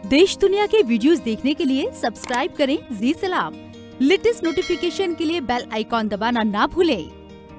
देश दुनिया के वीडियोस देखने के लिए सब्सक्राइब करें जी सलाम। लेटेस्ट नोटिफिकेशन के लिए बेल आइकॉन दबाना ना भूलें।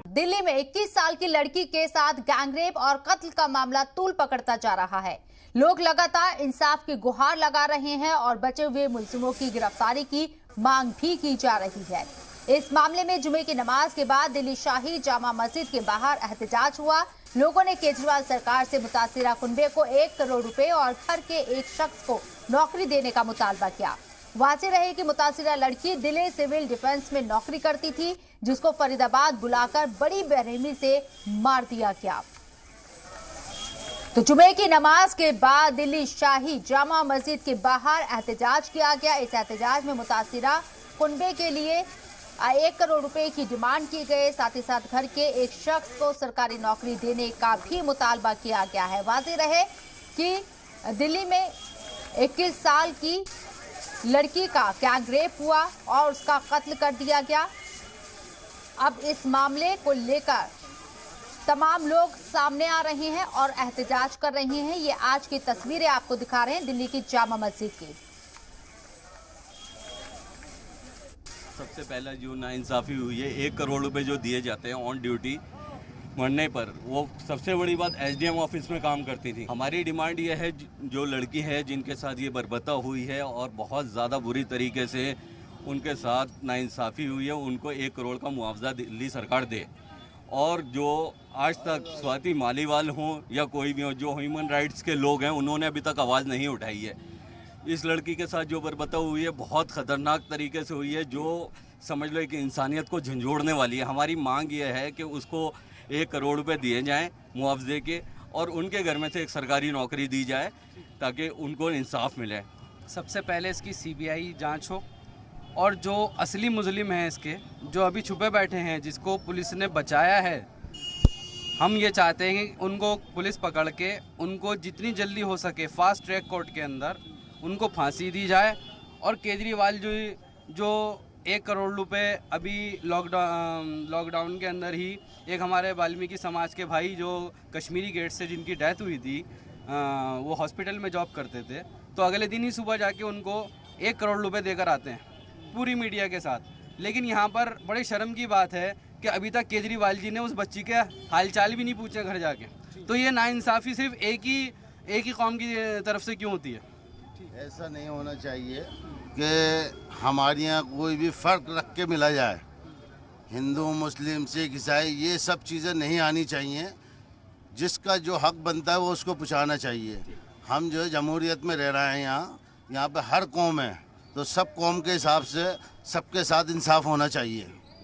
दिल्ली में 21 साल की लड़की के साथ गैंगरेप और कत्ल का मामला तूल पकड़ता जा रहा है। लोग लगातार इंसाफ की गुहार लगा रहे हैं और बचे हुए मुलजिमों की गिरफ्तारी की मांग भी की जा रही है। इस मामले में जुमे की नमाज के बाद दिल्ली शाही जामा मस्जिद के बाहर एहतजाज हुआ। लोगों ने केजरीवाल सरकार से मुतासिरा कुनबे को 1 करोड़ रुपए और घर के एक शख्स को नौकरी देने का मुतालबा किया। वाज़ेह रहे कि मुतासिरा लड़की दिल्ली सिविल डिफेंस में नौकरी करती थी, जिसको फरीदाबाद बुलाकर बड़ी बेरहमी से मार दिया गया। तो जुमे की नमाज के बाद दिल्ली शाही जामा मस्जिद के बाहर एहतजाज किया गया। इस एहतजाज में मुतासिरा कुनबे के लिए 1 करोड़ रुपए की डिमांड की गई। साथ ही साथ घर के एक शख्स को सरकारी नौकरी देने का भी मुतालबा किया गया है। वाज़ेह रहे कि दिल्ली में 21 साल की लड़की का गैंगरेप हुआ और उसका कत्ल कर दिया गया। अब इस मामले को लेकर तमाम लोग सामने आ रहे हैं और एहतजाज कर रहे हैं। ये आज की तस्वीरें आपको दिखा रहे हैं दिल्ली की जामा मस्जिद की। सबसे पहला जो नाइंसाफ़ी हुई है, 1 करोड़ रुपए जो दिए जाते हैं ऑन ड्यूटी मरने पर, वो सबसे बड़ी बात एसडीएम ऑफिस में काम करती थी। हमारी डिमांड ये है, जो लड़की है जिनके साथ ये बर्बरता हुई है और बहुत ज़्यादा बुरी तरीके से उनके साथ नाइंसाफ़ी हुई है, उनको 1 करोड़ का मुआवजा दिल्ली सरकार दे। और जो आज तक स्वाति मालीवाल हों या कोई भी हो, जो ह्यूमन राइट्स के लोग हैं, उन्होंने अभी तक आवाज़ नहीं उठाई है। इस लड़की के साथ जो बर्बरता हुई है बहुत ख़तरनाक तरीके से हुई है, जो समझ लो कि इंसानियत को झंझोड़ने वाली है। हमारी मांग ये है कि उसको 1 करोड़ रुपए दिए जाएं मुआवजे के और उनके घर में से एक सरकारी नौकरी दी जाए ताकि उनको इंसाफ मिले। सबसे पहले इसकी सीबीआई जांच हो और जो असली मुजरिम हैं इसके, जो अभी छुपे बैठे हैं, जिसको पुलिस ने बचाया है, हम ये चाहते हैं कि उनको पुलिस पकड़ के उनको जितनी जल्दी हो सके फास्ट ट्रैक कोर्ट के अंदर उनको फांसी दी जाए। और केजरीवाल जो 1 करोड़ रुपए अभी लॉकडाउन के अंदर ही एक हमारे वाल्मीकि समाज के भाई जो कश्मीरी गेट से जिनकी डेथ हुई थी, वो हॉस्पिटल में जॉब करते थे, तो अगले दिन ही सुबह जाके उनको 1 करोड़ रुपए देकर आते हैं पूरी मीडिया के साथ। लेकिन यहाँ पर बड़े शर्म की बात है कि अभी तक केजरीवाल जी ने उस बच्ची के हालचाल भी नहीं पूछे घर जाके। तो ये नाइंसाफ़ी सिर्फ एक ही कौम की तरफ से क्यों होती है? ऐसा नहीं होना चाहिए कि हमारे यहाँ कोई भी फ़र्क रख के मिला जाए। हिंदू, मुस्लिम, सिख, ईसाई, ये सब चीज़ें नहीं आनी चाहिए। जिसका जो हक बनता है वो उसको पूछाना चाहिए। हम जो जमहूरियत में रह रहे हैं, यहाँ पे हर कौम है, तो सब कौम के हिसाब से सबके साथ इंसाफ होना चाहिए।